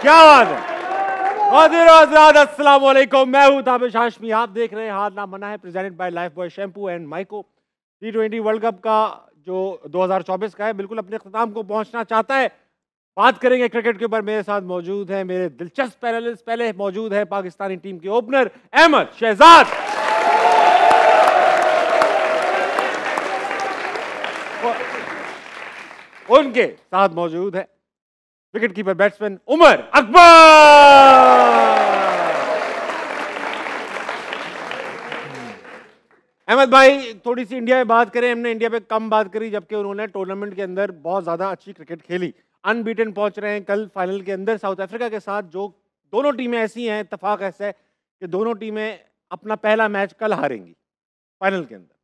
क्या बात है। अस्सलाम वालेकुम, मैं हूं ताबिश हाशमी। आप देख रहे हैं हाथ ना मना है, presented by Lifebuoy shampoo and माइको। T20 वर्ल्ड कप का जो 2024 का है बिल्कुल अपने अख्ताम को पहुंचना चाहता है। बात करेंगे क्रिकेट के ऊपर। मेरे साथ मौजूद हैं मेरे दिलचस्प पैनलिस्ट। पहले मौजूद है पाकिस्तानी टीम के ओपनर अहमद शहजाद, उनके साथ मौजूद है wicket keeper batsman Umar Akbar. Ahmed भाई, थोड़ी सी इंडिया में बात करें। हमने इंडिया पे कम बात करी, जबकि उन्होंने टूर्नामेंट के अंदर बहुत ज्यादा अच्छी क्रिकेट खेली। अनबीटन पहुंच रहे हैं कल फाइनल के अंदर साउथ अफ्रीका के साथ। जो दोनों टीमें ऐसी हैं, इत्तेफाक ऐसा है कि दोनों टीमें अपना पहला मैच कल हारेंगी फाइनल के अंदर।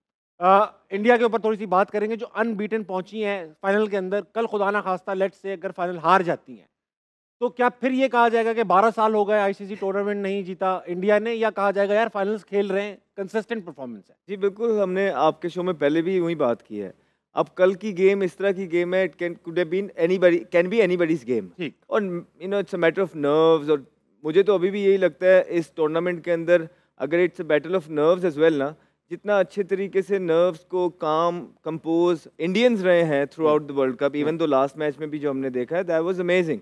इंडिया के ऊपर थोड़ी सी बात करेंगे, जो अनबीटन पहुंची हैं फाइनल के अंदर। कल खुदा ना खास्ता लेट्स से अगर फाइनल हार जाती हैं तो क्या फिर ये कहा जाएगा कि 12 साल हो गए आईसीसी टूर्नामेंट नहीं जीता इंडिया ने, या कहा जाएगा यार फाइनल्स खेल रहे हैं, कंसिस्टेंट परफॉर्मेंस है? जी बिल्कुल, हमने आपके शो में पहले भी वही बात की है। अब कल की गेम इस तरह की गेम है, it could have been anybody, can be anybody's game. ठीक। और it's a matter of nerves. और मुझे तो अभी भी यही लगता है इस टूर्नामेंट के अंदर, अगर it's a battle of nerves as well ना, जितना अच्छे तरीके से नर्व्स को काम कंपोज इंडियंस रहे हैं through out the world cup, even though last match में भी जो हमने देखा है, दैट वाज अमेजिंग।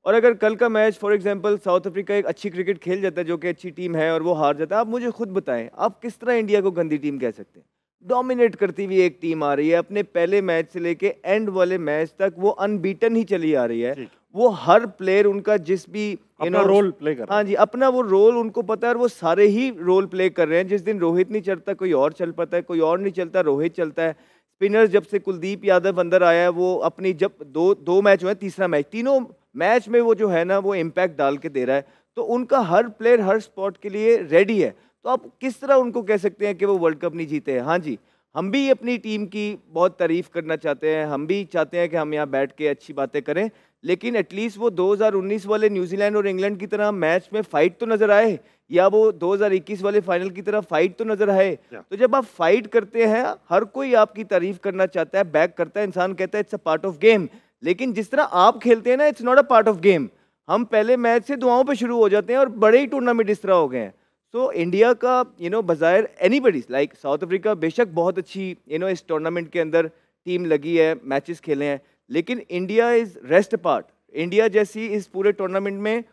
और अगर कल का match for example south Africa एक अच्छी क्रिकेट खेल जाता है, जो कि अच्छी टीम है, और वो हार जाता है, आप मुझे खुद बताएं आप किस तरह इंडिया को गंदी टीम कह सकते हैं? डोमिनेट करती हुई एक टीम आ रही है, अपने पहले मैच से लेके एंड वाले मैच तक वो अनबीटन ही चली आ रही है। वो हर प्लेयर उनका जिस भी अपना रोल प्ले कर रहा है। हाँ जी, अपना वो रोल उनको पता है, और वो सारे ही रोल प्ले कर रहे हैं। जिस दिन रोहित नहीं चलता कोई और चल पाता है, कोई और नहीं चलता रोहित चलता है। स्पिनर्स जब से कुलदीप यादव अंदर आया है, वो अपनी जब दो मैच हुए, तीसरा मैच, तीनों मैच में वो जो है ना वो इम्पैक्ट डाल के दे रहा है। तो उनका हर प्लेयर हर स्पॉट के लिए रेडी है। तो आप किस तरह उनको कह सकते हैं कि वो वर्ल्ड कप नहीं जीते हैं? हाँ जी, हम भी अपनी टीम की बहुत तारीफ करना चाहते हैं, हम भी चाहते हैं कि हम यहाँ बैठ के अच्छी बातें करें, लेकिन एटलीस्ट वो 2019 वाले न्यूजीलैंड और इंग्लैंड की तरह मैच में फाइट तो नजर आए, या वो 2021 वाले फाइनल की तरह फाइट तो नजर आए। तो जब आप फाइट करते हैं, हर कोई आपकी तारीफ करना चाहता है, बैक करता है, इंसान कहता है it's a part of game. लेकिन जिस तरह आप खेलते हैं ना, it's not a part of game. हम पहले मैच से दुआओं पे शुरू हो जाते हैं, और बड़े ही टूर्नामेंट इस तरह हो गए हैं। तो इंडिया का बजायर एनीबडीज लाइक साउथ अफ्रीका बेशक बहुत अच्छी इस टूर्नामेंट के अंदर टीम लगी है, मैचेस खेले हैं, लेकिन India is rest apart. India जैसी इस पूरे टूर्नामेंट में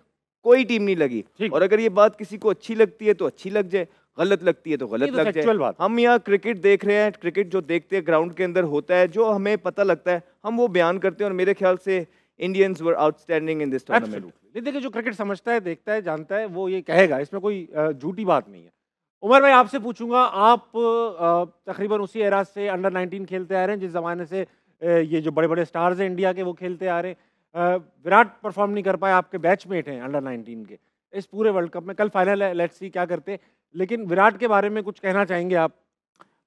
कोई टीम नहीं लगी। और अगर ये बात किसी को अच्छी लगती है तो अच्छी लग जाए, गलत लगती है तो गलत लग जाए। हम यहाँ क्रिकेट देख रहे हैं, क्रिकेट जो देखते हैं ग्राउंड के अंदर होता है, जो हमें पता लगता है हम वो बयान करते हैं, और मेरे ख्याल से Indians were outstanding in this tournament. देखिए, जो क्रिकेट समझता है, देखता है, जानता है, वो ये कहेगा, इसमें कोई झूठी बात नहीं है। उमर भाई, आपसे पूछूंगा, आप तकरीबन उसी एरा से अंडर 19 खेलते आ रहे हैं जिस जमाने से ये जो बड़े बड़े स्टार्स हैं इंडिया के वो खेलते आ रहे हैं। विराट परफॉर्म नहीं कर पाए, आपके बैचमेट हैं अंडर 19 के इस पूरे वर्ल्ड कप में। कल फाइनल है, लेट्स सी क्या करते हैं। लेकिन विराट के बारे में कुछ कहना चाहेंगे आप?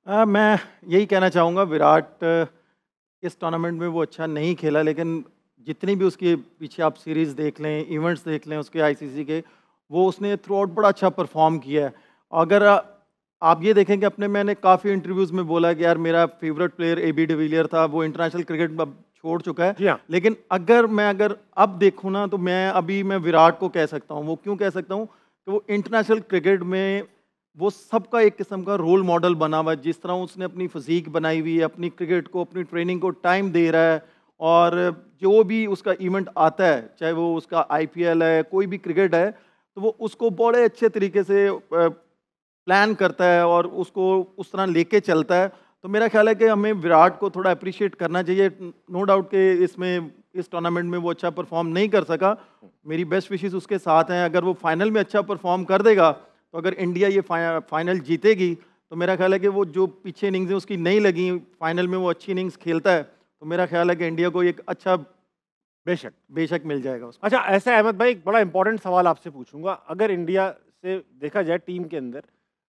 मैं यही कहना चाहूँगा, विराट इस टूर्नामेंट में वो अच्छा नहीं खेला, लेकिन जितनी भी उसके पीछे आप सीरीज़ देख लें, इवेंट्स देख लें उसके आईसीसी के, वो उसने थ्रू आउट बड़ा अच्छा परफॉर्म किया है। अगर आप ये देखें कि मैंने काफ़ी इंटरव्यूज़ में बोला कि यार मेरा फेवरेट प्लेयर AB डिविलियर था, वो इंटरनेशनल क्रिकेट अब छोड़ चुका है। लेकिन अगर अब देखूँ ना, तो मैं विराट को कह सकता हूँ। वो क्यों कह सकता हूँ? कि वो इंटरनेशनल क्रिकेट में वो सबका एक किस्म का रोल मॉडल बना हुआ है। जिस तरह उसने अपनी फिजीक बनाई हुई है, अपनी क्रिकेट को, अपनी ट्रेनिंग को टाइम दे रहा है, और जो भी उसका इवेंट आता है, चाहे वो उसका IPL है, कोई भी क्रिकेट है, तो वो उसको बड़े अच्छे तरीके से प्लान करता है और उसको उस तरह लेके चलता है। तो मेरा ख्याल है कि हमें विराट को थोड़ा अप्रिशिएट करना चाहिए। नो डाउट कि इस टूर्नामेंट में वो अच्छा परफॉर्म नहीं कर सका। मेरी बेस्ट विशेस उसके साथ हैं। अगर वो फाइनल में अच्छा परफॉर्म कर देगा, तो अगर इंडिया ये फाइनल जीतेगी, तो मेरा ख्याल है कि वो जो पीछे इनिंग्स है उसकी नहीं लगी, फाइनल में वो अच्छी इनिंग्स खेलता है, तो मेरा ख्याल है कि इंडिया को एक अच्छा बेशक मिल जाएगा उसमें। अच्छा, ऐसा अहमद भाई, एक बड़ा इंपॉर्टेंट सवाल आपसे पूछूंगा। अगर इंडिया से देखा जाए टीम के अंदर,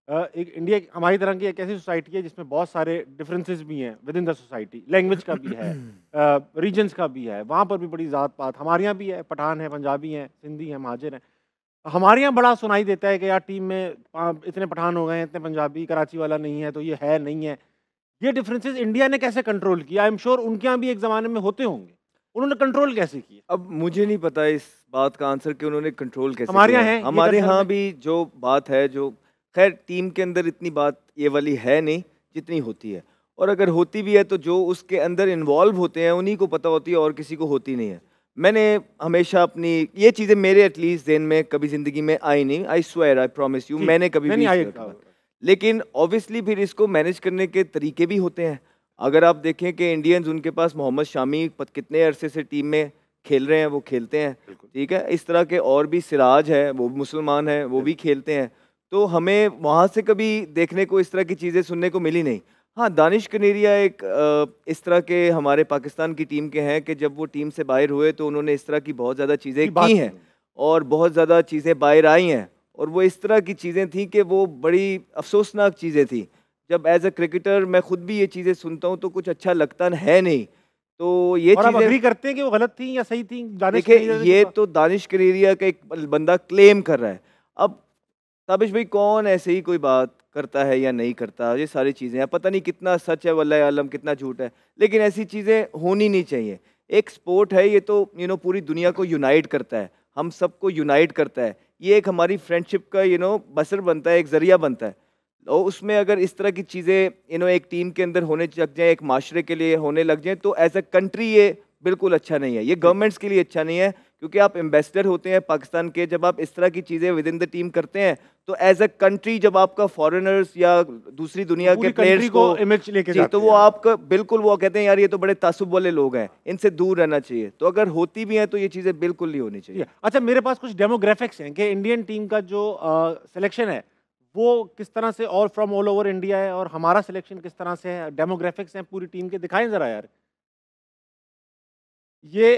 एक इंडिया हमारी तरह की एक ऐसी सोसाइटी है जिसमें बहुत सारे डिफरेंसेस भी हैं with in the society. Language का भी है, रीजन्स का भी है, वहाँ पर भी बड़ी ज़ात पात हमारे यहाँ भी है। पठान है, पंजाबी हैं, सिंधी हैं, महाजिर हैं। हमारे यहाँ बड़ा सुनाई देता है कि यार टीम में इतने पठान हो गए हैं, इतने पंजाबी, कराची वाला नहीं है, तो ये है नहीं है। ये डिफरेंसेस इंडिया ने कैसे कंट्रोल किया? आई एम श्योर उनके यहाँ भी एक ज़माने में होते होंगे। उन्होंने कंट्रोल कैसे किया? अब मुझे नहीं पता इस बात का आंसर कि उन्होंने कंट्रोल कैसे हमारे किया यहाँ है। है, ये हमारे कंसर्न यहाँ है। भी जो बात है, जो खैर टीम के अंदर इतनी बात ये वाली है नहीं जितनी होती है, और अगर होती भी है तो जो उसके अंदर इन्वॉल्व होते हैं उन्हीं को पता होती है और किसी को होती नहीं है। मैंने हमेशा अपनी ये चीज़ें मेरे एटलीस्ट दिन में कभी ज़िंदगी में आई नहीं, I swear, I promise you, ठीक, मैंने कभी भी नहीं इस आई तरह की बात। लेकिन ऑब्वियसली फिर इसको मैनेज करने के तरीके भी होते हैं। अगर आप देखें कि इंडियंस, उनके पास मोहम्मद शामी कितने अरसे से टीम में खेल रहे हैं, वो खेलते हैं, ठीक है। इस तरह के और भी, सिराज है वो मुसलमान है, वो भी खेलते हैं। तो हमें वहाँ से कभी देखने को इस तरह की चीज़ें सुनने को मिली नहीं। हाँ, दानिश कनेरिया एक इस तरह के हमारे पाकिस्तान की टीम के हैं कि जब वो टीम से बाहर हुए तो उन्होंने इस तरह की बहुत ज़्यादा चीज़ें बात की की हैं उन्होंने। और बहुत ज़्यादा चीज़ें बाहर आई हैं, और वो इस तरह की चीज़ें थी कि वो बड़ी अफसोसनाक चीज़ें थी। जब एज अ क्रिकेटर मैं खुद भी ये चीज़ें सुनता हूँ तो कुछ अच्छा लगता है नहीं। तो ये और आप चीज़ें, अग्री करते हैं कि वो गलत थी या सही थी? दानिश देखिए कनेरिया ने ये जो तो दानिश कनेरिया का एक बंदा क्लेम कर रहा है। अब ताबिश भाई कौन ऐसे ही कोई बात करता है या नहीं करता, ये सारी चीज़ें हैं, पता नहीं कितना सच है वल्लाह आलम, कितना झूठ है, लेकिन ऐसी चीज़ें होनी नहीं चाहिए। एक स्पोर्ट है ये, तो पूरी दुनिया को यूनाइट करता है, हम सबको यूनाइट करता है। ये एक हमारी फ्रेंडशिप का बसर बनता है, एक ज़रिया बनता है। और उसमें अगर इस तरह की चीज़ें एक टीम के अंदर होने लग जाए, एक माशरे के लिए होने लग जाए, तो एज अ कंट्री ये बिल्कुल अच्छा नहीं है, ये गवर्नमेंट्स के लिए अच्छा नहीं है। क्योंकि आप एम्बेसडर होते हैं पाकिस्तान के, जब आप इस तरह की चीज़ें विद इन द टीम करते हैं, तो एज अ कंट्री जब आपका फॉरेनर्स या दूसरी दुनिया के पूरी प्लेयर्स कंट्री को को इमेज लेके जी, जाते तो हैं वो आप। आपका बिल्कुल, वो कहते हैं यार ये तो बड़े तासुब वाले लोग हैं, इनसे दूर रहना चाहिए। तो अगर होती भी हैं तो ये चीज़ें बिल्कुल नहीं होनी चाहिए। अच्छा, मेरे पास कुछ डेमोग्राफिक्स हैं कि इंडियन टीम का जो सिलेक्शन है वो किस तरह से और फ्रॉम ऑल ओवर इंडिया है और हमारा सिलेक्शन किस तरह से है। डेमोग्राफिक्स हैं पूरी टीम के, दिखाएं जरा यार। ये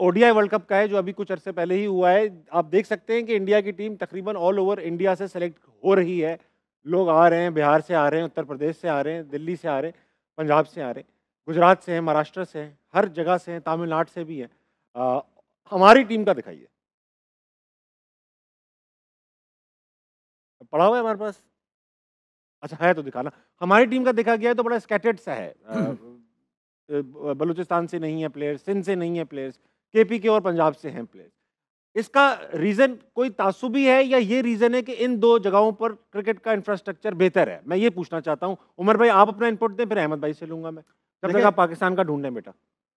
ओडीआई वर्ल्ड कप का है जो अभी कुछ अरसे पहले ही हुआ है। आप देख सकते हैं कि इंडिया की टीम तकरीबन ऑल ओवर इंडिया से सेलेक्ट हो रही है। लोग आ रहे हैं, बिहार से आ रहे हैं, उत्तर प्रदेश से आ रहे हैं, दिल्ली से आ रहे हैं, पंजाब से आ रहे हैं, गुजरात से हैं, महाराष्ट्र से हैं, हर जगह से हैं, तमिलनाडु से भी हैं। हमारी टीम का दिखाइए। पड़ा हुआ है हमारे पास? अच्छा है तो दिखाना। हमारी टीम का देखा गया है तो बड़ा स्कैटर्ड सा है। बलूचिस्तान से नहीं है प्लेयर्स, सिंध से नहीं है प्लेयर्स, केपी के और पंजाब से हैं प्लेयर्स। इसका रीजन कोई तासुबी है या ये रीजन है कि इन दो जगहों पर क्रिकेट का इंफ्रास्ट्रक्चर बेहतर है? मैं ये पूछना चाहता हूँ। उमर भाई आप अपना इनपुट दें, फिर अहमद भाई से लूंगा मैं, जब तक देखिए आप पाकिस्तान का ढूंढें बेटा।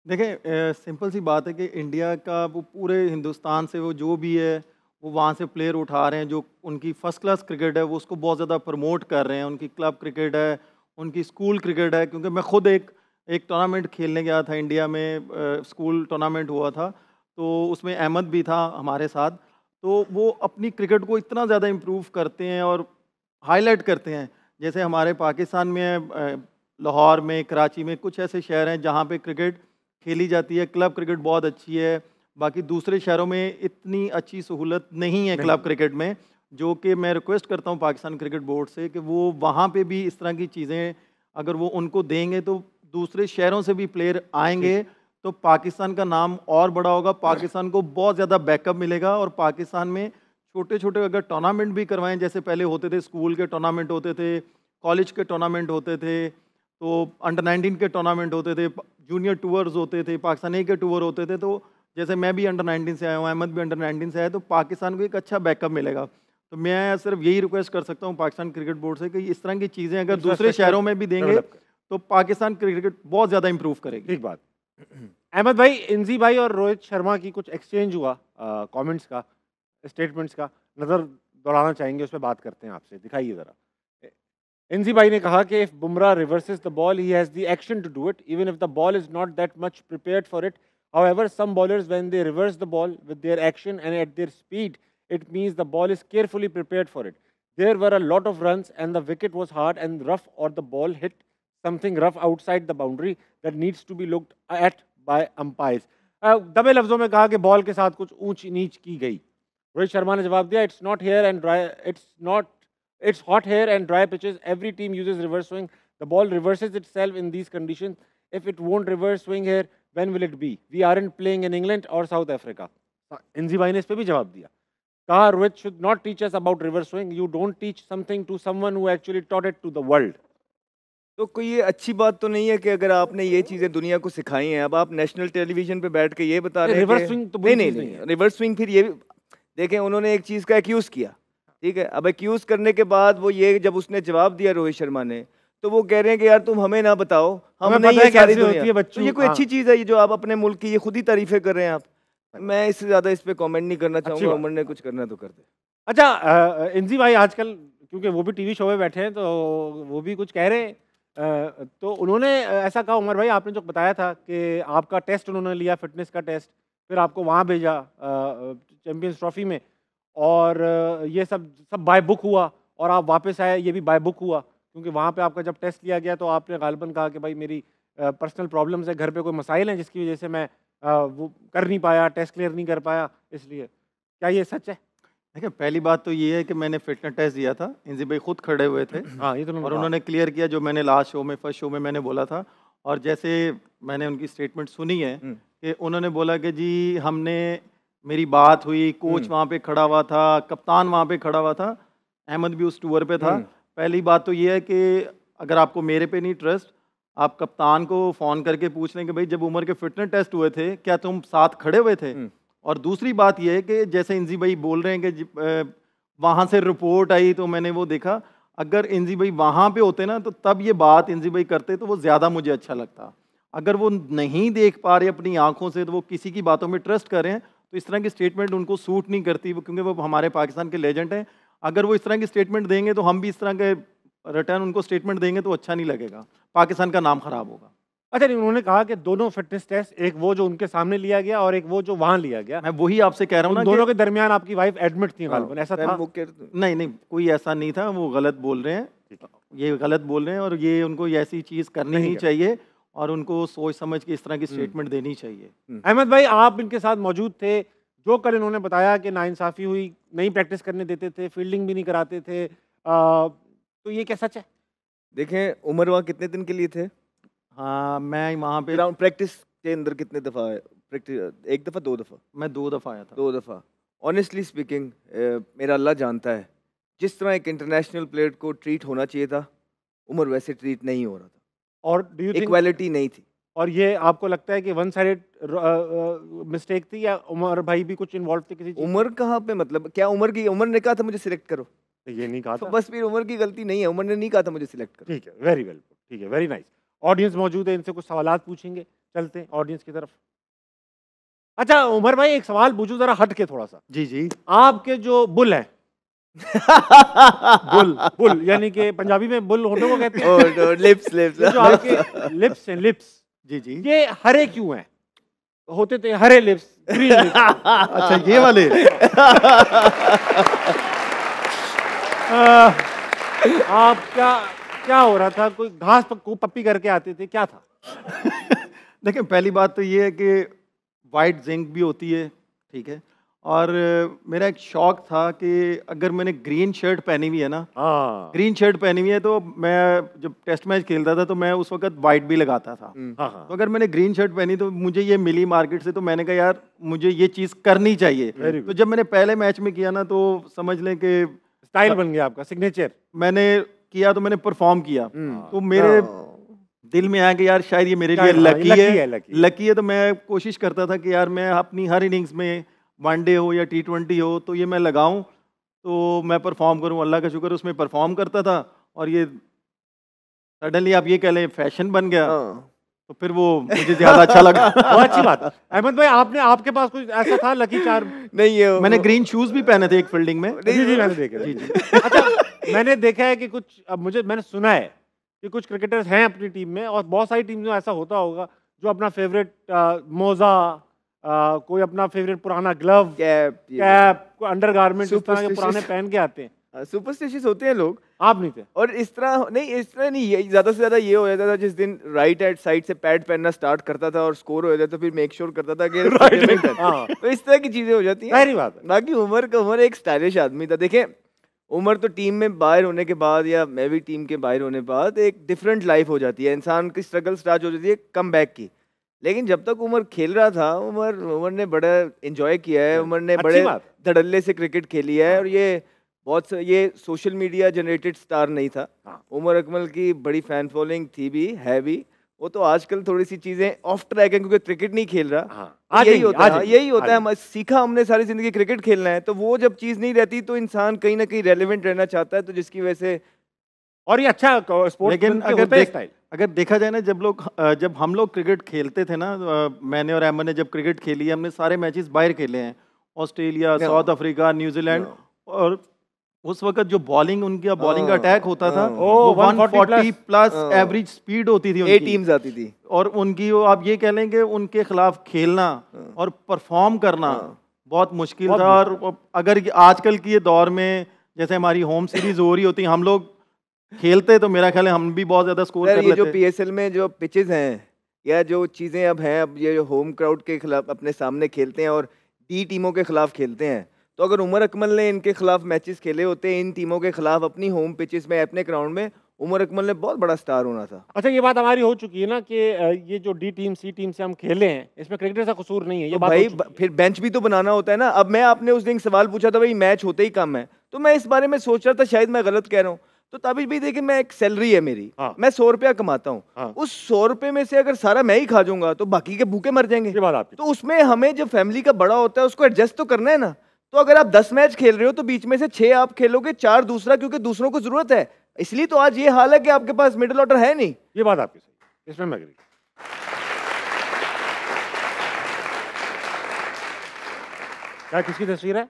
देखिए सिंपल सी बात है कि इंडिया का वो पूरे हिंदुस्तान से वो जो भी है वो वहाँ से प्लेयर उठा रहे हैं, जो उनकी फ़र्स्ट क्लास क्रिकेट है वो उसको बहुत ज़्यादा प्रमोट कर रहे हैं। उनकी क्लब क्रिकेट है, उनकी स्कूल क्रिकेट है। क्योंकि मैं खुद एक एक टूर्नामेंट खेलने गया था इंडिया में, स्कूल टूर्नामेंट हुआ था, तो उसमें अहमद भी था हमारे साथ। तो वो अपनी क्रिकेट को इतना ज़्यादा इम्प्रूव करते हैं और हाईलाइट करते हैं। जैसे हमारे पाकिस्तान में लाहौर में, कराची में कुछ ऐसे शहर हैं जहाँ पे क्रिकेट खेली जाती है, क्लब क्रिकेट बहुत अच्छी है। बाकी दूसरे शहरों में इतनी अच्छी सहूलत नहीं है क्लब क्रिकेट में, जो कि मैं रिक्वेस्ट करता हूँ पाकिस्तान क्रिकेट बोर्ड से कि वो वहाँ पे भी इस तरह की चीज़ें अगर वो उनको देंगे तो दूसरे शहरों से भी प्लेयर आएंगे, तो पाकिस्तान का नाम और बड़ा होगा, पाकिस्तान को बहुत ज़्यादा बैकअप मिलेगा। और पाकिस्तान में छोटे छोटे अगर टूर्नामेंट भी करवाएं, जैसे पहले होते थे स्कूल के टूर्नामेंट होते थे, कॉलेज के टूर्नामेंट होते थे, तो अंडर 19 के टूर्नामेंट होते थे, जूनियर टूर्स होते थे, पाकिस्तान ए के टूर होते थे। तो जैसे मैं भी अंडर 19 से आया हूँ, अहमद भी अंडर 19 से आया, तो पाकिस्तान को एक अच्छा बैकअप मिलेगा। तो मैं सिर्फ यही रिक्वेस्ट कर सकता हूँ पाकिस्तान क्रिकेट बोर्ड से कि इस तरह की चीज़ें अगर दूसरे शहरों में भी देंगे तो पाकिस्तान क्रिकेट बहुत ज़्यादा इंप्रूव करेगी। ठीक बात। अहमद भाई, इंजी भाई और रोहित शर्मा की कुछ एक्सचेंज हुआ कमेंट्स का, स्टेटमेंट्स का, नज़र दौड़ाना चाहेंगे, उस पर बात करते हैं आपसे। दिखाइए ज़रा। इंजी भाई ने कहा कि if Bumrah reverses the ball he has the action to do it even if the ball is not that much prepared for it. However, some bowlers, when they reverse the ball with their action and at their speed, it means the ball is carefully prepared for it. There were a lot of runs and the wicket was hard and rough, or the ball hit something rough outside the boundary that needs to be looked at by umpires. दबे लफ्जों में कहा कि ball के साथ कुछ ऊंच नीच की गई। रोहित शर्मा ने जवाब दिया, it's not here and dry, it's hot here and dry pitches. Every team uses reverse swing. The ball reverses itself in these conditions. If it won't reverse swing here, when will it be? We aren't playing in England or South Africa. इंजी भाई ने इस पे भी जवाब दिया, कहा Rohit should not teach us about reverse swing. You don't teach something to someone who actually taught it to the world. तो कोई ये अच्छी बात तो नहीं है कि अगर आपने ये चीज़ें दुनिया को सिखाई हैं, अब आप नेशनल टेलीविजन पे बैठ के ये बता रहे हैं रिवर्स कि स्विंग तो बुरी चीज़ नहीं नहीं, है। रिवर्स स्विंग फिर ये भी देखें, उन्होंने एक चीज़ का एक्यूज़ किया, ठीक है? अब एक्यूज़ करने के बाद वो ये जब उसने जवाब दिया रोहित शर्मा ने, तो वो कह रहे हैं कि यार तुम हमें ना बताओ, हम हमें नहीं पता है ये सारी कैसे होती है दुनिया। बच्चों। तो ये कोई हाँ। अच्छी चीज़ है ये जो आप अपने मुल्क की ये खुद ही तारीफ़ें कर रहे हैं आप। मैं इससे ज़्यादा इस पे कमेंट नहीं करना अच्छी चाहूँगा, बात। उमर ने कुछ करना तो कर दे। अच्छा इंजी भाई आजकल क्योंकि वो भी टीवी शो में बैठे हैं तो वो भी कुछ कह रहे हैं। तो उन्होंने ऐसा कहा उमर भाई आपने जो बताया था कि आपका टेस्ट उन्होंने लिया फिटनेस का टेस्ट फिर आपको वहाँ भेजा चैंपियंस ट्रॉफी में और ये सब सब बाय बुक हुआ और आप वापस आए ये भी बाय बुक हुआ क्योंकि वहाँ पे आपका जब टेस्ट लिया गया तो आपने गालिबन कहा कि भाई मेरी पर्सनल प्रॉब्लम्स है घर पे कोई मसाइल हैं जिसकी वजह से मैं वो कर नहीं पाया टेस्ट क्लियर नहीं कर पाया इसलिए क्या ये सच है? देखिए पहली बात तो ये है कि मैंने फिटनेस टेस्ट दिया था, इंजी भाई खुद खड़े हुए थे हाँ ये तो और उन्होंने क्लियर किया जो मैंने लास्ट शो में फर्स्ट शो में मैंने बोला था। और जैसे मैंने उनकी स्टेटमेंट सुनी है कि उन्होंने बोला कि जी हमने मेरी बात हुई, कोच वहाँ पे खड़ा हुआ था, कप्तान वहाँ पे खड़ा हुआ था, अहमद भी उस टूर पे था। पहली बात तो ये है कि अगर आपको मेरे पे नहीं ट्रस्ट, आप कप्तान को फ़ोन करके पूछ लें कि भाई जब उमर के फिटनेस टेस्ट हुए थे क्या तुम साथ खड़े हुए थे? और दूसरी बात यह है कि जैसे इंजी भाई बोल रहे हैं कि वहाँ से रिपोर्ट आई तो मैंने वो देखा, अगर इंजी भाई वहाँ पे होते ना तो तब ये बात इंजी भाई करते तो वो ज़्यादा मुझे अच्छा लगता। अगर वो नहीं देख पा रहे अपनी आंखों से तो वो किसी की बातों में ट्रस्ट कर रहे हैं तो इस तरह की स्टेटमेंट उनको सूट नहीं करती वो, क्योंकि वो हमारे पाकिस्तान के लेजेंड हैं। अगर वो इस तरह की स्टेटमेंट देंगे तो हम भी इस तरह के रिटर्न उनको स्टेटमेंट देंगे तो अच्छा नहीं लगेगा, पाकिस्तान का नाम खराब होगा। अच्छा नहीं उन्होंने कहा कि दोनों फिटनेस टेस्ट एक वो जो उनके सामने लिया गया और एक वो जो वहाँ लिया गया, मैं वही आपसे कह रहा हूँ ना दोनों के दरमियान आपकी वाइफ एडमिट थी गालिबन, ऐसा था? नहीं नहीं कोई ऐसा नहीं था, वो गलत बोल रहे हैं, ये गलत बोल रहे हैं और ये उनको ऐसी चीज़ करनी नहीं चाहिए और उनको सोच समझ के इस तरह की स्टेटमेंट देनी चाहिए। अहमद भाई आप इनके साथ मौजूद थे, जो कल इन्होंने बताया कि नाइंसाफ़ी हुई, नहीं प्रैक्टिस करने देते थे, फील्डिंग भी नहीं कराते थे, तो ये क्या सच है? देखें उमर वहाँ कितने दिन के लिए थे? हाँ मैं वहाँ पे ग्राउंड प्रैक्टिस के अंदर कितने दफ़ा प्रैक्टिस, एक दफ़ा 2 दफ़ा? मैं 2 दफ़ा आया था। 2 दफ़ा। ऑनेस्टली स्पीकिंग मेरा अल्लाह जानता है जिस तरह एक इंटरनेशनल प्लेयर को ट्रीट होना चाहिए था उमर वैसे ट्रीट नहीं हो रहा था और डू यू थिंक इक्वालिटी नहीं थी। और ये आपको लगता है कि वन साइडेड मिस्टेक थी या उमर भाई भी कुछ इन्वॉल्व थे किसी चीज़ में? उमर कहाँ पे, मतलब क्या उमर ने कहा था मुझे सिलेक्ट करो? ये नहीं कहा तो था। बस फिर उमर की गलती नहीं है, उमर ने नहीं कहा था मुझे सिलेक्ट करो। ठीक है, वेरी वेल, ठीक है, वेरी नाइस। ऑडियंस मौजूद है, इनसे कुछ सवालात पूछेंगे, चलते हैं ऑडियंस की तरफ। अच्छा उमर भाई एक सवाल पूछूं जरा हट के थोड़ा सा। जी जी। आपके जो बुल है बुल बुल यानी कि पंजाबी में बुल होने को कहते हैं। लिप्स ये जो आपके लिप्स हैं लिप्स, जी जी। ये हरे क्यों हैं? होते थे हरे लिप्स, ग्रीन लिप्स। अच्छा ये वाले आपका क्या हो रहा था? कोई घास को पप्पी करके आते थे, क्या था? देखिए पहली बात तो ये है कि वाइट जिंक भी होती है, ठीक है, और मेरा एक शौक था कि अगर मैंने ग्रीन शर्ट पहनी हुई है ना, हाँ ग्रीन शर्ट पहनी हुई है तो मैं जब टेस्ट मैच खेलता था तो मैं उस वक्त वाइट भी लगाता था। हाँ तो अगर मैंने ग्रीन शर्ट पहनी तो मुझे ये मिली मार्केट से, तो मैंने कहा यार मुझे ये चीज़ करनी चाहिए। Very good. तो जब मैंने पहले मैच में किया ना तो समझ लें कि स्टाइल बन गया आपका सिग्नेचर। मैंने किया तो मैंने परफॉर्म किया तो मेरे दिल में आया कि यार शायद ये मेरे लिए लकी है। तो मैं कोशिश करता था कि यार मैं अपनी हर इनिंग्स में वनडे हो या T20 हो तो ये मैं लगाऊं तो मैं परफॉर्म करूं। अल्लाह का शुक्र उसमें परफॉर्म करता था और ये सडनली आप ये कह लें फैशन बन गया तो फिर वो मुझे ज्यादा अच्छा लगा। बहुत अच्छी बात। अहमद भाई आपके पास कुछ ऐसा था लकी चार्म? नहीं है, मैंने ग्रीन शूज भी पहने थे एक फील्डिंग में। जी जी मैंने देखे। जी जी। अच्छा मैंने देखा है कि कुछ, अब मैंने सुना है कि कुछ क्रिकेटर्स हैं अपनी टीम में और बहुत सारी टीम में ऐसा होता होगा जो अपना फेवरेट मोजा, कोई अपना फेवरेट पुराना ग्लव, कैप, अंडरगारमेंट इस तरह के पुराने पहन के आते हैं। सुपरस्टिशियस होते हैं लोग। आप नहीं थे? और इस तरह नहीं, ज्यादा से ज्यादा ये हो जाता था जिस दिन राइट हैंड साइड से पैड पहनना स्टार्ट करता था और स्कोर हो जाता तो फिर मेक श्योर करता था कि तो इस तरह की चीजें हो जाती हैं। सारी बात है। बाकी उमर एक स्टाइलिश आदमी था। देखें उमर तो टीम में बाहर होने के बाद या मैं भी टीम के बाहर होने के बाद एक डिफरेंट लाइफ हो जाती है, इंसान की स्ट्रगल स्टार्ट हो जाती है कम बैक की। लेकिन जब तक उमर खेल रहा था उमर ने बड़ा एंजॉय किया है, उमर ने बड़े धड़ल्ले से क्रिकेट खेली है और ये ये सोशल मीडिया जनरेटेड स्टार नहीं था। हाँ। उमर अकमल की बड़ी फैन फॉलोइंग थी भी, है भी। वो तो आजकल थोड़ी सी चीजें ऑफ ट्रैक है क्योंकि क्रिकेट नहीं खेल रहा। हाँ, तो आ यही जाएंगे, होता आ है, जाएंगे, यही होता आ है। हम सीखा हमने सारी जिंदगी क्रिकेट खेलना है, तो वो जब चीज नहीं रहती तो इंसान कहीं ना कहीं रेलेवेंट रहना चाहता है, तो जिसकी वजह से। और ये अच्छा स्पोर्ट्स लेकिन अगर देखा जाए ना, जब हम लोग क्रिकेट खेलते थे ना, मैंने और अहमद ने जब क्रिकेट खेली है, हमने सारे मैचेस बाहर खेले हैं, Australia, No. South Africa, New Zealand. No. और उस वक्त जो बॉलिंग का अटैक होता था, ओ, वो 140 प्लस एवरेज स्पीड होती थी 8 उनकी। टीम्स आती थी। और उनकी वो आप ये कह लें कि उनके खिलाफ खेलना और परफॉर्म करना बहुत मुश्किल बहुत था। और अगर आजकल की ये दौर में जैसे हमारी होम सीरीज हो रही होती, हम लोग खेलते तो मेरा ख्याल है हम भी बहुत ज्यादा स्कोर कर ये जो लेते। पीएसएल में जो पिचेस हैं या जो चीजें अब हैं, अब ये जो होम क्राउड के खिलाफ अपने सामने खेलते हैं और डी टीमों के खिलाफ खेलते हैं, तो अगर उमर अकमल ने इनके खिलाफ मैचेस खेले होते इन टीमों के खिलाफ अपनी होम पिचेस में, अपने ग्राउंड में, उमर अकमल ने बहुत बड़ा स्टार होना था। अच्छा, ये बात हमारी हो चुकी है ना कि ये जो डी टीम सी टीम से हम खेले हैं, इसमें क्रिकेटर का कसूर नहीं है, ये तो बात हो भाई चुकी है। फिर बेंच भी तो बनाना होता है ना। अब मैं आपने उस दिन सवाल पूछा था भाई मैच होते ही कम है, तो मैं इस बारे में सोच रहा था शायद मैं गलत कह रहा हूँ। तो ताबिश भाई देखिए, मैं एक सैलरी है मेरी, हाँ। मैं 100 रुपया कमाता हूँ। हाँ। उस 100 रुपये में से अगर सारा मैं ही खा जाऊंगा तो बाकी के भूखे मर जाएंगे। ये बात आपकी। तो उसमें हमें जब फैमिली का बड़ा होता है उसको एडजस्ट तो करना है ना। तो अगर आप 10 मैच खेल रहे हो तो बीच में से 6 आप खेलोगे, 4 दूसरा, क्योंकि दूसरों को जरूरत है। इसलिए तो आज ये हाल है कि आपके पास मिडिल ऑर्डर है नहीं। ये बात आपकी सही, इसमें मैं एग्री। क्या किसकी तस्वीर है?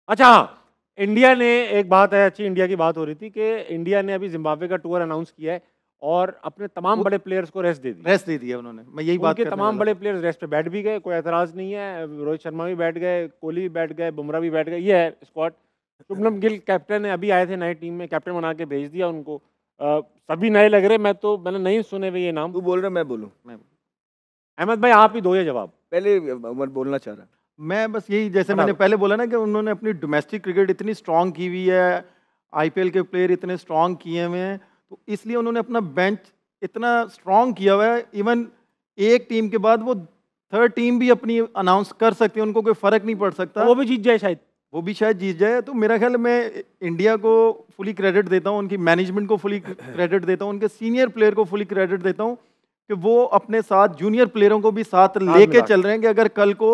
अच्छा हाँ, इंडिया ने एक बात है, अच्छी इंडिया की बात हो रही थी कि इंडिया ने अभी जिम्बाब्वे का टूर अनाउंस किया है और अपने तमाम बड़े प्लेयर्स को रेस्ट दे दिया उन्होंने। मैं यही बात उनके करने तमाम वाला बड़े प्लेयर्स रेस्ट पे बैठ भी गए, कोई एतराज नहीं है। रोहित शर्मा भी बैठ गए, कोहली भी बैठ गए, बुमराह भी बैठ गए। ये है स्क्वाड। शुभमन गिल कैप्टन है, अभी आए थे नई टीम में, कैप्टन बना के भेज दिया उनको। सभी नए लग रहे, मैंने नहीं सुने हुए ये नाम। तू बोल रहा, मैं बोलूं? अहमद भाई आप ही दो ये जवाब। पहले उमर बोलना चाह रहा। मैं बस यही, जैसे मैंने पहले बोला ना कि उन्होंने अपनी डोमेस्टिक क्रिकेट इतनी स्ट्रांग की हुई है, आईपीएल के प्लेयर इतने स्ट्रांग किए हुए हैं, तो इसलिए उन्होंने अपना बेंच इतना स्ट्रांग किया हुआ है। इवन एक टीम के बाद वो थर्ड टीम भी अपनी अनाउंस कर सकती है, उनको कोई फर्क नहीं पड़ सकता। वो भी जीत जाए शायद, वो भी शायद जीत जाए। तो मेरा ख्याल मैं इंडिया को फुली क्रेडिट देता हूँ, उनकी मैनेजमेंट को फुली क्रेडिट देता हूँ, उनके सीनियर प्लेयर को फुली क्रेडिट देता हूँ कि वो अपने साथ जूनियर प्लेयरों को भी साथ लेके चल रहे हैं कि अगर कल को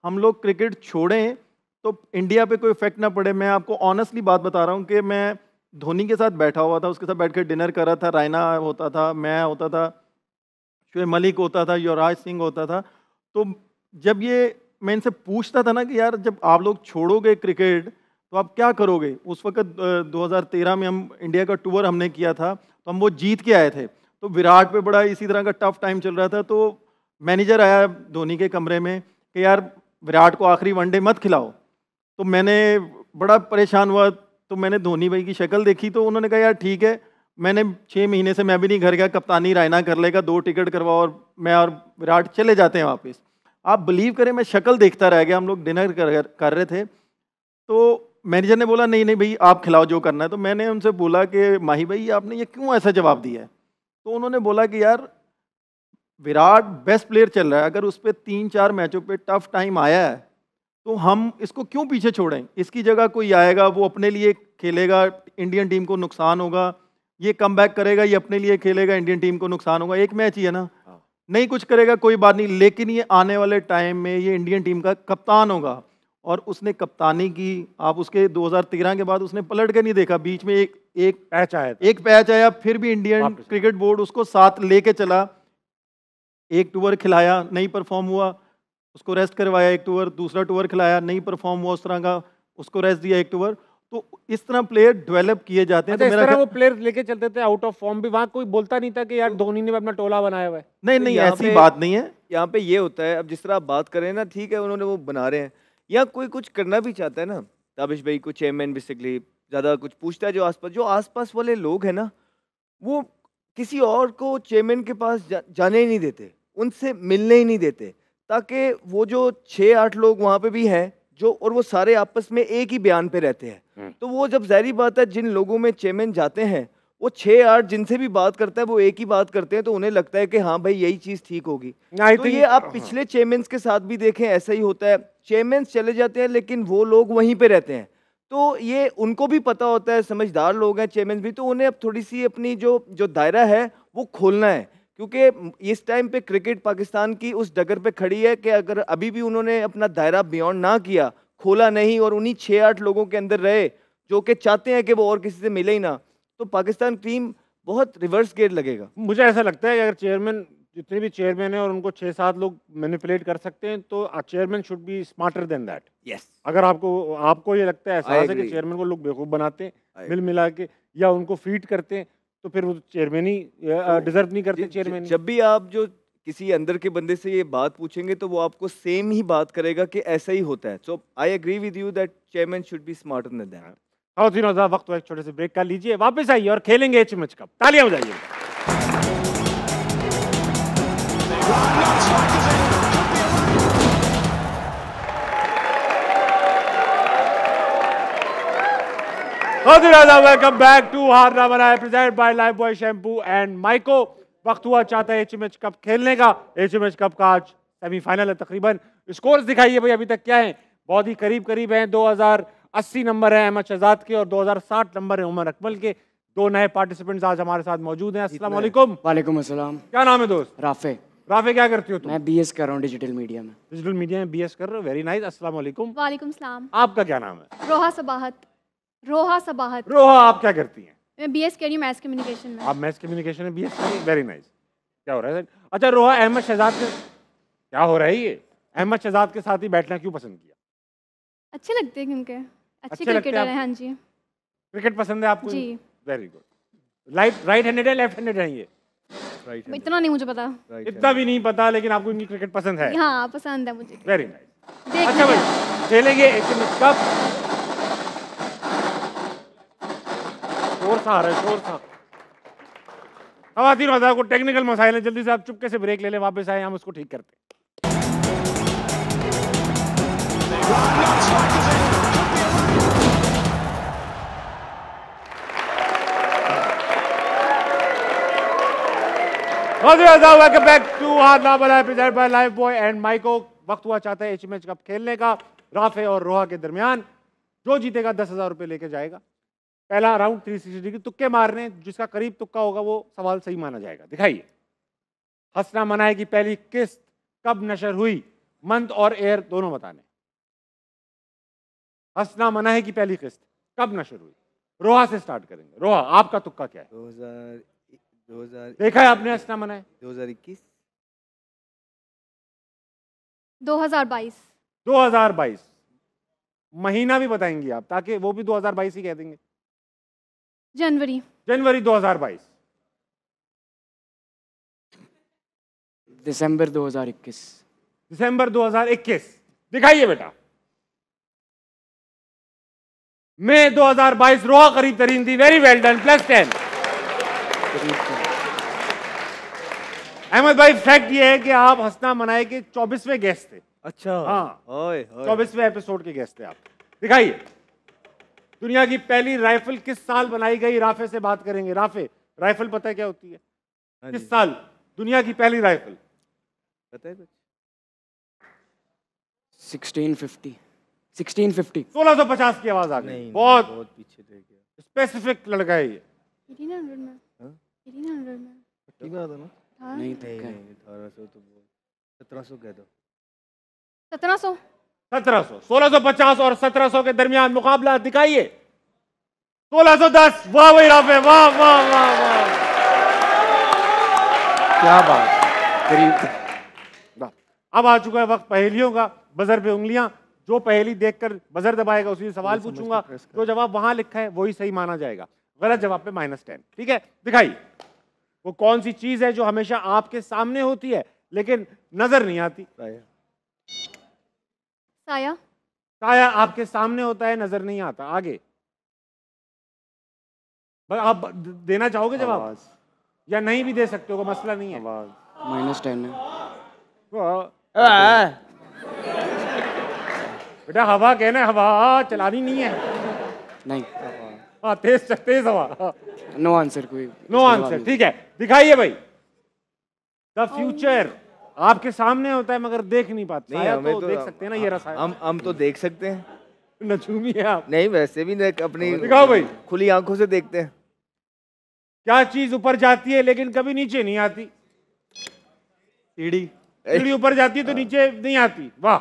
हम लोग क्रिकेट छोड़ें तो इंडिया पे कोई इफेक्ट ना पड़े। मैं आपको ऑनेस्टली बात बता रहा हूँ कि मैं धोनी के साथ बैठा हुआ था, उसके साथ बैठ कर डिनर कर रहा था, रायना होता था, मैं होता था, शोएब मलिक होता था, युवराज सिंह होता था। तो जब ये मैं इनसे पूछता था ना कि यार जब आप लोग छोड़ोगे क्रिकेट तो आप क्या करोगे, उस वक्त 2013 में हम इंडिया का टूर हमने किया था, तो हम वो जीत के आए थे। तो विराट पे बड़ा इसी तरह का टफ टाइम चल रहा था। तो मैनेजर आया धोनी के कमरे में कि यार विराट को आखिरी वनडे मत खिलाओ। तो मैंने बड़ा परेशान हुआ, तो मैंने धोनी भाई की शक्ल देखी, तो उन्होंने कहा यार ठीक है, मैंने 6 महीने से मैं भी नहीं घर गया, कप्तानी रायना कर लेगा, 2 टिकट करवाओ और मैं और विराट चले जाते हैं वापस। आप बिलीव करें मैं शक्ल देखता रह गया। हम लोग डिनर कर रहे थे, तो मैनेजर ने बोला नहीं नहीं भाई आप खिलाओ जो करना है। तो मैंने उनसे बोला कि माही भाई आपने ये क्यों ऐसा जवाब दिया है? तो उन्होंने बोला कि यार विराट बेस्ट प्लेयर चल रहा है, अगर उस पर 3-4 मैचों पे टफ टाइम आया है तो हम इसको क्यों पीछे छोड़ें? इसकी जगह कोई आएगा, वो अपने लिए खेलेगा, इंडियन टीम को नुकसान होगा। ये कमबैक करेगा, ये अपने लिए खेलेगा, इंडियन टीम को नुकसान होगा। एक मैच ही है ना, नहीं कुछ करेगा कोई बात नहीं, लेकिन ये आने वाले टाइम में ये इंडियन टीम का कप्तान होगा। और उसने कप्तानी की, आप उसके 2013 के बाद उसने पलट के नहीं देखा। बीच में एक पैच आया, फिर भी इंडियन क्रिकेट बोर्ड उसको साथ लेके चला। एक टूर खिलाया, नहीं परफॉर्म हुआ, उसको रेस्ट करवाया। एक टूर, दूसरा टूर खिलाया, नहीं परफॉर्म हुआ उस तरह का, उसको रेस्ट दिया एक टूर। तो इस तरह प्लेयर डेवलप किए जाते हैं। तो मेरा वो प्लेयर लेके चलते थे आउट ऑफ फॉर्म भी, वहां कोई बोलता नहीं था कि यार धोनी ने अपना टोला बनाया हुआ है। नहीं ऐसी बात नहीं है। यहाँ पे ये होता है, अब जिस तरह आप बात करें ना, ठीक है उन्होंने वो बना रहे हैं, या कोई कुछ करना भी चाहता है ना, ताबिश भाई को चेयरमैन बेसिकली ज़्यादा कुछ पूछता है, जो आसपास वाले लोग हैं ना, वो किसी और को चेयरमैन के पास जाने ही नहीं देते, उनसे मिलने ही नहीं देते, ताकि वो जो 6-8 लोग वहाँ पे भी हैं जो, और वो सारे आपस में एक ही बयान पे रहते हैं। तो वो जब ज़ाहिर बात है जिन लोगों में चेयरमैन जाते हैं, वो 6-8 जिनसे भी बात करता है वो एक ही बात करते हैं, तो उन्हें लगता है कि हाँ भाई यही चीज़ ठीक होगी। तो ये आप पिछले चेयरमैन के साथ भी देखें, ऐसा ही होता है। चेयरमैन चले जाते हैं लेकिन वो लोग वहीं पे रहते हैं, तो ये उनको भी पता होता है, समझदार लोग हैं चेयरमैन भी, तो उन्हें अब थोड़ी सी अपनी जो जो दायरा है वो खोलना है, क्योंकि इस टाइम पे क्रिकेट पाकिस्तान की उस डगर पे खड़ी है कि अगर अभी भी उन्होंने अपना दायरा बियॉन्ड ना किया, खोला नहीं और उन्हीं 6-8 लोगों के अंदर रहे जो कि चाहते हैं कि वो और किसी से मिले ही ना, तो पाकिस्तान टीम बहुत रिवर्स गेट लगेगा। मुझे ऐसा लगता है कि अगर चेयरमैन, जितने भी चेयरमैन हैं और उनको 6-7 लोग मैनिपुलेट कर सकते हैं, तो chairman should be smarter than that. Yes, अगर आपको ये लगता है I एहसास है कि agree. चेयरमैन को लोग बेवकूफ़ बनाते हैं, I मिल मिला के, या उनको फीड करते हैं, तो फिर वो चेयरमैन ही डिजर्व नहीं करते चेयरमैन। जब भी आप जो किसी अंदर के बंदे से ये बात पूछेंगे तो वो आपको सेम ही बात करेगा कि ऐसा ही होता है। So I agree with you that chairman should be smarter than that. और तीनों वक्त एक छोटे से ब्रेक का लीजिए, वापस आइए और खेलेंगे एचएमएच कप। तालियां बजाइए। वेलकम बैक टू हारना बनाए present by Lifebuoy shampoo and माइको। वक्त हुआ चाहता है एचएमएच कप खेलने का। एचएमएच कप का आज सेमीफाइनल है तकरीबन। स्कोर्स दिखाइए भाई, अभी तक क्या है? बहुत ही करीब करीब हैं। 2080 नंबर है अहमद शहजाद के और 2060 नंबर है उमर अकमल के। दो नए पार्टिसिपेंट्स आज हमारे साथ मौजूद हैं। अस्सलाम वालेकुम। वालेकुम अस्सलाम। क्या नाम है दोस्त? राफे। राफे, क्या करती हो तुम? मैं बीएस कर रहा हूँ डिजिटल मीडिया में। डिजिटल मीडिया में बीएस कर रहे हो, वेरी नाइस। अस्सलाम वालेकुम। वालेकुम सलाम। आपका क्या नाम है? रोहा सबाहत। रोहा सबाहत। रोहा, आप क्या करती हैं? मैं बीएस कर रही हूँ मैथ्स कम्युनिकेशन में। आप मैथ्स कम्युनिकेशन में बीएस कर रही हैं, वेरी नाइस। क्या हो रहा है? अच्छा रोहा, अहमद शहजाद के क्या हो रहा है ये? अहमद शहजाद के साथ ही बैठना क्यों पसंद किया? अच्छे लगते हैं क्योंकि अच्छे अच्छे लगते हैं क्रिकेटर हैं। आपको? हाँ जी क्रिकेट पसंद है आपको? जी। Very good. राइट हैंडेड है, लेफ्ट हैंडेड है ये? इतना नहीं मुझे पता। इतना भी नहीं पता, लेकिन आपको इनकी क्रिकेट पसंद है? हाँ पसंद है मुझे। Very nice. देख अच्छा लिया। भाई, खेलेंगे एचएमएच कप। शोर सा आ रहा है, शोर सा। खवातीन को टेक्निकल मसाइल है, जल्दी से आप चुपके से ब्रेक ले लें, वापस आए, हम उसको ठीक करते हैं। वेलकम बैक टू हारना बनाए present by Lifebuoy and माइको। वक्त हुआ चाहता है एचएमएच कप खेलने का। राफे और रोहा के दरमियान जो जीतेगा 10,000 रुपए लेके जाएगा। पहला राउंड 360 डिग्री तुक्के मारने, जिसका करीब तुक्का होगा वो सवाल सही माना जाएगा। दिखाइए। हंसना मनाए की पहली किस्त कब नशर हुई? मंथ और एयर दोनों बताने। हंसना मनाए की पहली किस्त कब नशर हुई? रोहा से स्टार्ट करेंगे। रोहा, आपका तुक्का क्या है? 2000 देखा है आपने हंसना मनाए? 2021 2022। 2022। महीना भी बताएंगी आप, ताकि वो भी 2022 ही कह देंगे। जनवरी। जनवरी 2022। दिसंबर 2021। दिसंबर 2021। दिखाइए बेटा। मई 2022। रोहा करीब तरीन थी, वेरी वेल डन, +10। अहमद भाई, फैक्ट ये है कि आप हंसना मनाए के 24वें गेस्ट थे। अच्छा, हाँ, ओए 24वें एपिसोड के गेस्ट थे आप। दिखाइए। दुनिया की पहली राइफल किस साल बनाई गई? राफे से बात करेंगे। राफे, राइफल पता है क्या होती है? किस साल दुनिया की पहली राइफल? पता है कुछ? 1650। 1650। 1650 की आवाज आ गई। नहीं, बहुत बहुत पीछे रह गया। स्पेसिफिक लड़का है ये। 1800 में। 1800 में। ठीक बात है ना? था? नहीं नहीं तुक्का है। नहीं 1800 तो बोल, 1700 कह दो। 1700। 1700। 1650 और 1700 के दरमियान मुकाबला। दिखाइए। 1610। वाह भाई राफे, वाह वाह वाह वाह, क्या बात। करीब था। वाह। अब आ चुका है वक्त पहेलियों का। बजर पे उंगलियां। जो पहेली देखकर बजर दबाएगा उसी से सवाल पूछूंगा। जो जवाब वहां लिखा है वही सही माना जाएगा। गलत जवाब पे -10। ठीक है? दिखाइए। वो कौन सी चीज है जो हमेशा आपके सामने होती है लेकिन नजर नहीं आती? साया। साया आपके सामने होता है, नजर नहीं आता। आगे आप देना चाहोगे जवाब या नहीं भी दे सकते हो, कोई मसला नहीं है। -10 है। बेटा हवा कहना है, हवा चलानी नहीं है। नहीं, हाँ, तेज हवा। No answer. कोई नो आंसर। ठीक है, दिखाइए भाई। द फ्यूचर आपके सामने होता है मगर देख नहीं पाते। नहीं, साया हमें तो तो देख सकते हैं ना, ये रहा साया। हम तो देख सकते हैं। नचूमी है आप। नहीं, वैसे भी नहीं, अपनी दिखाओ भाई। खुली आंखों से देखते हैं। क्या चीज ऊपर जाती है लेकिन कभी नीचे नहीं आती? सीढ़ी। सीढ़ी ऊपर जाती है तो नीचे नहीं आती। वाह।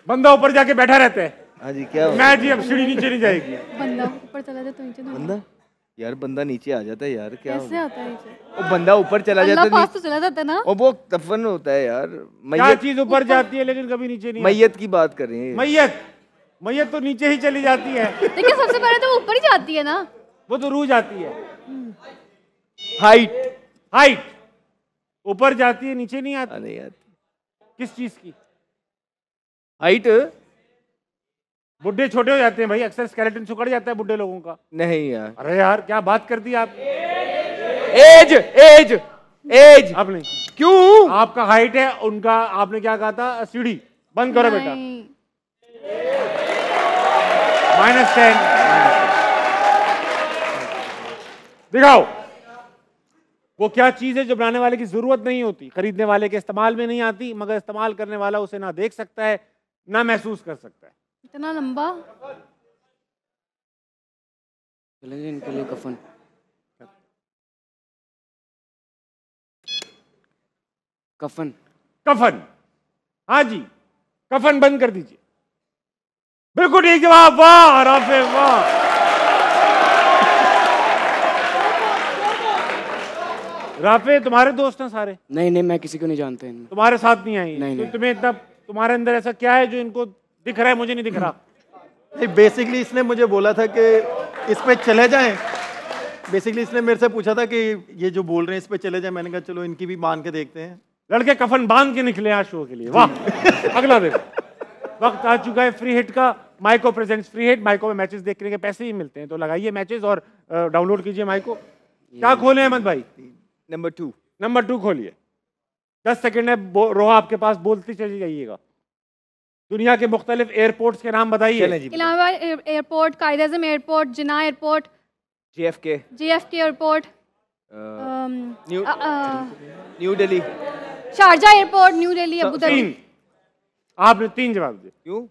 बंदा ऊपर जाके बैठा रहता है। हाँ जी, क्या मैं जी अब सीढ़ी नीचे नहीं जाएगी। बंदा ऊपर चला जाए तो नीचे नहीं। बंदा यार, बंदा नीचे आ जाता है यार, क्या कैसे आता है नीचे? वो बंदा ऊपर चला अल्लाह जाता है पास तो चला जाता है ना। और वो दफन होता है यार। क्या मैयत, चीज ऊपर जाती है लेकिन कभी नीचे नहीं आती? मैयत की बात कर रहे हैं। मैयत। मैयत तो नीचे ही चली जाती है। लेकिन सबसे पहले तो वो ऊपर ही जाती है ना। वो तो रूह जाती है। हाइट। हाइट ऊपर जाती है नीचे नहीं आती। नहीं यार, किस चीज की? हाइट बुढ़े छोटे हो जाते हैं भाई, अक्सर स्केलेटन सुकड़ जाता है बुढ़े लोगों का। नहीं यार। अरे यार क्या बात कर दी आप। एज एज एज। आप नहीं, क्यों? आपका हाइट है, उनका आपने क्या कहा था? सीढ़ी। बंद करो बेटा। नहीं। -10। दिखाओ वो क्या चीज है जो बनाने वाले की जरूरत नहीं होती, खरीदने वाले के इस्तेमाल में नहीं आती, मगर इस्तेमाल करने वाला उसे ना देख सकता है ना महसूस कर सकता है। इतना लंबा। चलेंगे इनके लिए कफन। कफन। कफन। हाँ जी, कफन बंद कर दीजिए। बिल्कुल ठीक जवाब। वाह राफे वाह। राफे तुम्हारे दोस्त हैं सारे? नहीं नहीं, मैं किसी को नहीं जानता इनमें। तुम्हारे साथ नहीं आई? नहीं, तो नहीं। तुम्हें इतना, तुम्हारे अंदर ऐसा क्या है जो इनको दिख रहा है मुझे नहीं दिख रहा? नहीं, बेसिकली इसने मुझे बोला था कि इस पे चले जाएं। बेसिकली इसने मेरे से पूछा था कि ये जो बोल रहे हैं इस पे चले जाएं। मैंने कहा चलो इनकी भी मान के देखते हैं। लड़के कफन बांध के निकले आज शो के लिए। वाह। अगला देखो, वक्त आ चुका है फ्री हिट का। माइको प्रेजेंट्स फ्री हिट। माइको में मैचेस देखने के पैसे ही मिलते हैं, तो लगाइए मैचेस और डाउनलोड कीजिए माइको। क्या खोले अहमद भाई? नंबर 2। नंबर 2 खोलिए। 10 सेकंड है। रोहा आपके पास, बोलती चली जाइएगा। दुनिया के मुख्तलिफ एयरपोर्ट्स के नाम बताइए। Allahabad airport, Quaid Azam airport, Jinnah airport, JFK, JFK airport, New Delhi. Sharjah airport, New Delhi, Abu Dhabi. 3। आपने 3 जवाब दिए। क्यों?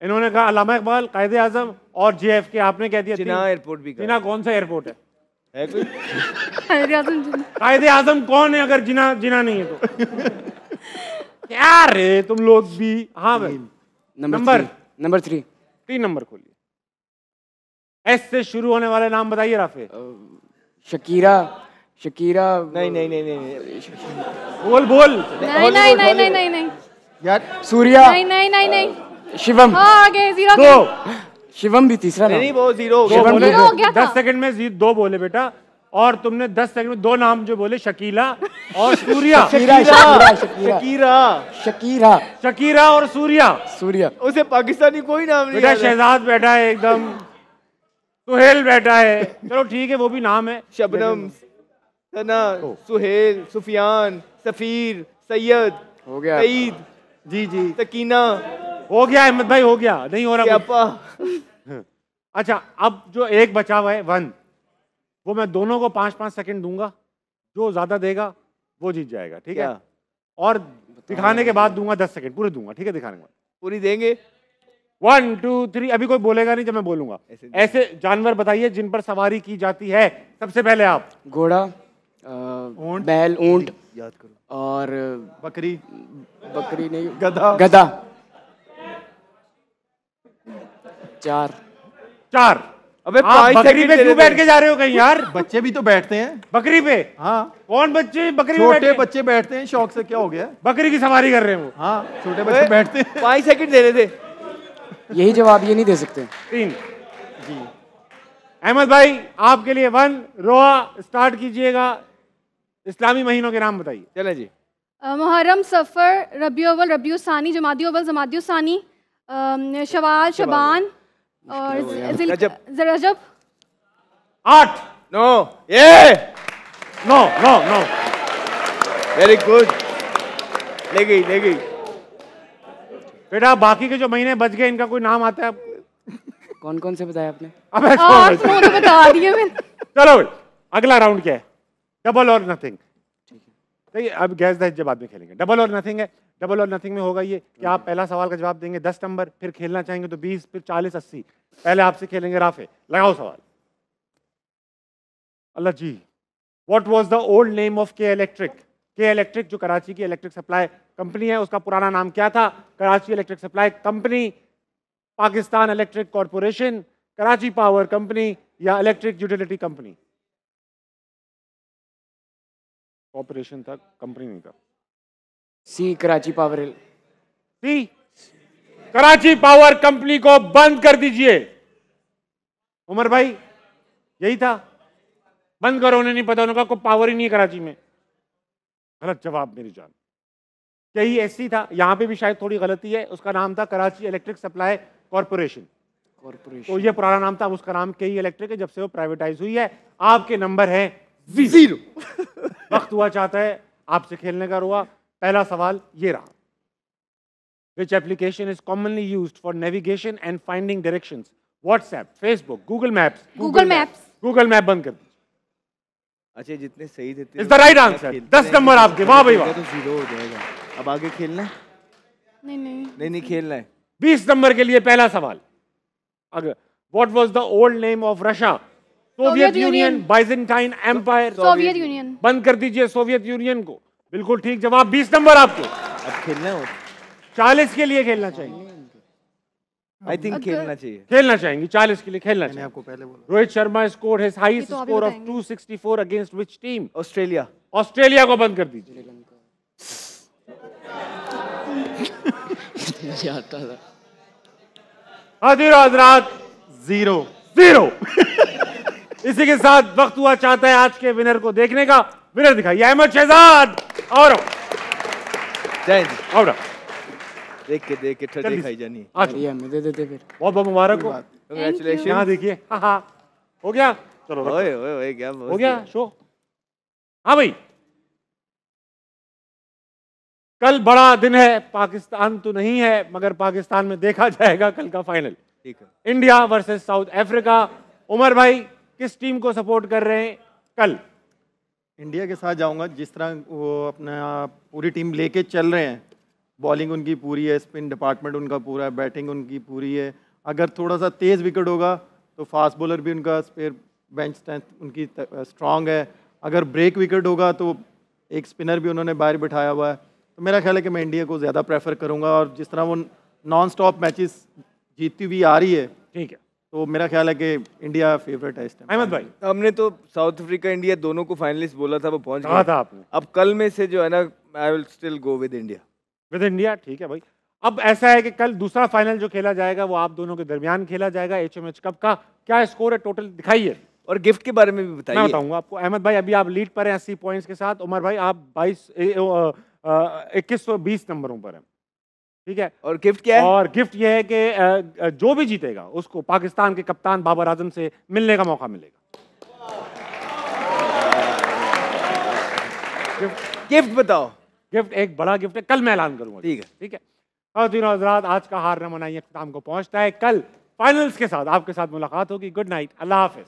इन्होंने कहा अल्लामा इकबाल, कायदे आजम और JFK। आपने कह दिया जिन्ना एयरपोर्ट भी जिन्ना कौन सा एयरपोर्ट है? है कोई? कायद आज़म जिन्ना। कायदे आजम कौन है अगर जिना जिना नहीं है तो? क्या रे तुम लोग भी। हाँ भाई, नंबर 3। 3 नंबर खोलिए। एस से शुरू होने वाले नाम बताइए राफे। शकीरा। शकीरा। नहीं नहीं नहीं नहीं। बोल बोल। नहीं नहीं नहीं नहीं नहीं नहीं यार सूर्या। नहीं नहीं नहीं नहीं। शिवम। हाँ आगे जीरो। 2 शिवम भी तीसरा नाम। नहीं, वो 0 हो दो गया। बोले। जीरो हो गया था। 10 सेकंड में 2 बोले बेटा, और तुमने 10 सेकंड में 2 नाम जो बोले, शकीला और सूर्या। शकीरा। शकीरा। शकीरा और सूर्या। सूर्या। उसे पाकिस्तानी कोई नाम नहीं बेटा याद है। शहजाद बैठा है एकदम, सुहेल बैठा है। चलो ठीक है, वो भी नाम है। शबनम, सना, सुहेल, सुफियान, सफीर, सैयद, हो गया। सईद, जी जी सकीना, हो गया अहमद भाई, हो गया। नहीं हो रहा कुछ। स्यापा। अच्छा, अब जो एक बचा हुआ है 1, वो मैं दोनों को 5-5 सेकंड दूंगा। जो ज्यादा देगा वो जीत जाएगा, ठीक है? क्या? और दिखाने के बाद दूंगा 10 सेकंड पूरे दूंगा, ठीक है? दिखाने के बाद पूरी देंगे? 1 2 3। अभी कोई बोलेगा नहीं जब मैं बोलूंगा। ऐसे जानवर बताइए जिन पर सवारी की जाती है। सबसे पहले आप। घोड़ा, ऊंट। बैल, ऊंट याद करो। और बकरी, बकरी नहीं, गधा। गधा। 4। अबे आप 5 बकरी सेकंड पे दे क्यों रहे बैठ के जा रहे हो कहीं यार? बच्चे भी तो बैठते हैं। बकरी पे? हाँ, कौन बच्चे बकरी पे बैठ छोटे के? बच्चे बैठते हैं शौक से। क्या हो गया? बकरी की सवारी कर रहे हैं वो। हाँ, छोटे बच्चे बैठते हैं। 5 सेकंड दे रहे थे। यही जवाब, ये नहीं दे सकते। 3 जी। अहमद भाई आपके लिए 1। रोहा स्टार्ट कीजिएगा। इस्लामी महीनों के नाम बताइए। चले जी। मुहर्रम, सफ़र, रबी अव्वल, रबी सानी, जमादी अव्वल, जमादी सानी, शवाल, शबान और रजब। रजब। 8 नो, ये 9 वेरी गुड। ले गई, ले गई। बेटा बाकी के जो महीने बच गए इनका कोई नाम आता है आपको? कौन कौन से बताया आपने? अबे और छोड़। तो बता दिए मैंने। चलो अगला राउंड क्या है? डबल और नथिंग। सही, अब गैस द जब बाद में खेलेंगे। डबल और नथिंग है। डबल और नथिंग में होगा ये कि आप पहला सवाल का जवाब देंगे 10 नंबर, फिर खेलना चाहेंगे तो 20, फिर 40, 80। पहले आपसे खेलेंगे राफे। लगाओ सवाल। Allah ji, what was the old name of K Electric? K Electric जो कराची की इलेक्ट्रिक सप्लाई कंपनी है, उसका पुराना नाम क्या था? Karachi electric supply company, Pakistan electric corporation, Karachi power company या इलेक्ट्रिक यूटिलिटी कंपनी? कॉरपोरेशन था, कंपनी नहीं था। सी कराची पावर। सी कराची पावर कंपनी को बंद कर दीजिए। उमर भाई यही था, बंद करो। उन्हें नहीं पता, उन्होंने कहा कोई पावर ही नहीं है कराची में। गलत जवाब मेरी जान। यही ऐसी था, यहां पे भी शायद थोड़ी गलती है। उसका नाम था कराची इलेक्ट्रिक सप्लाई कॉरपोरेशन। तो ये पुराना नाम था, उसका नाम के इलेक्ट्रिक है जब से वो प्राइवेटाइज हुई है। आपके नंबर है 0। वक्त हुआ चाहता है आपसे खेलने का। रुआ पहला सवाल ये रहा। Which application is commonly used for navigation and finding directions? WhatsApp, Facebook, Google Maps. Google Maps. Google Map बंद कर दीजिए। अच्छा, जितने सही देते It's the right answer. 10 number आपके। वाह भाई वाह। तो 0 हो जाएगा। अब आगे खेलना है? नहीं नहीं खेलना है। 20 नंबर के लिए पहला सवाल। अगर What was the old name of Russia? Soviet Union, Byzantine empire. Soviet Union. बंद कर दीजिए सोवियत यूनियन को। बिल्कुल ठीक जवाब। 20 नंबर आपके। अब खेलना है? 40 के लिए खेलना चाहिए। आई थिंक खेलना चाहिए। खेलना चाहेंगे 40 के लिए खेलना मैंने चाहिए। आपको पहले बोला। Rohit Sharma score his highest तो अभी स्कोर ऑफ बताएंगे। 264 against which team? Australia. Australia को बंद कर दीजिए। आता था। हाजिर हजरात 0। इसी के साथ वक्त हुआ चाहता है आज के विनर को देखने का। विनर दिखाइए अहमद शहजाद। और जय जी। और देख के ठंडी खाई जानी। आज ये हमें दे देते फिर। बहुत बहुत मुबारक हो। कांग्रेचुलेशन। यहाँ देखिए। हाँ हो गया। चलो रखो। ओए क्या हो गया शो। हाँ भाई, कल बड़ा दिन है। पाकिस्तान तो नहीं है, मगर पाकिस्तान में देखा जाएगा कल का फाइनल। ठीक है। India versus South Africa. Umar भाई किस टीम को सपोर्ट कर रहे हैं कल? इंडिया के साथ जाऊंगा। जिस तरह वो अपना पूरी टीम लेके चल रहे हैं, बॉलिंग उनकी पूरी है, स्पिन डिपार्टमेंट उनका पूरा है, बैटिंग उनकी पूरी है। अगर थोड़ा सा तेज़ विकेट होगा तो फास्ट बॉलर भी उनका स्पेयर बेंच स्ट्रेंथ उनकी स्ट्रांग है। अगर ब्रेक विकेट होगा तो एक स्पिनर भी उन्होंने बाहर बिठाया हुआ है। तो मेरा ख्याल है कि मैं इंडिया को ज़्यादा प्रेफर करूँगा। और जिस तरह वो नॉन स्टॉप मैचेस जीतती हुई आ रही है, ठीक है, तो मेरा ख्याल है कि इंडिया फेवरेट है इस टाइम। अहमद भाई हमने तो साउथ अफ्रीका इंडिया दोनों को फाइनलिस्ट बोला था, वो पहुंच कहा गए। था आपने अब कल में से जो है ना, I will still go with India. With India. ठीक है भाई। अब ऐसा है कि कल दूसरा फाइनल जो खेला जाएगा वो आप दोनों के दरमियान खेला जाएगा। HMH कप का क्या स्कोर है टोटल दिखाइए। और गिफ्ट के बारे में भी मैं बताइए। बताऊंगा आपको। अहमद भाई अभी आप लीड पर हैं 80 पॉइंट्स के साथ। उमर भाई आप 2120 नंबरों पर हैं। ठीक है। और गिफ्ट क्या है? और गिफ्ट ये है कि जो भी जीतेगा उसको पाकिस्तान के कप्तान बाबर आजम से मिलने का मौका मिलेगा। गिफ्ट बताओ। गिफ्ट एक बड़ा गिफ्ट है, कल मैं ऐलान करूंगा। ठीक है। ठीक है। और तीनों हजरात, आज का हार न मनाइए इख्तिताम को पहुंचता है। कल फाइनल्स के साथ आपके साथ मुलाकात होगी। गुड नाइट, अल्लाह हाफिज।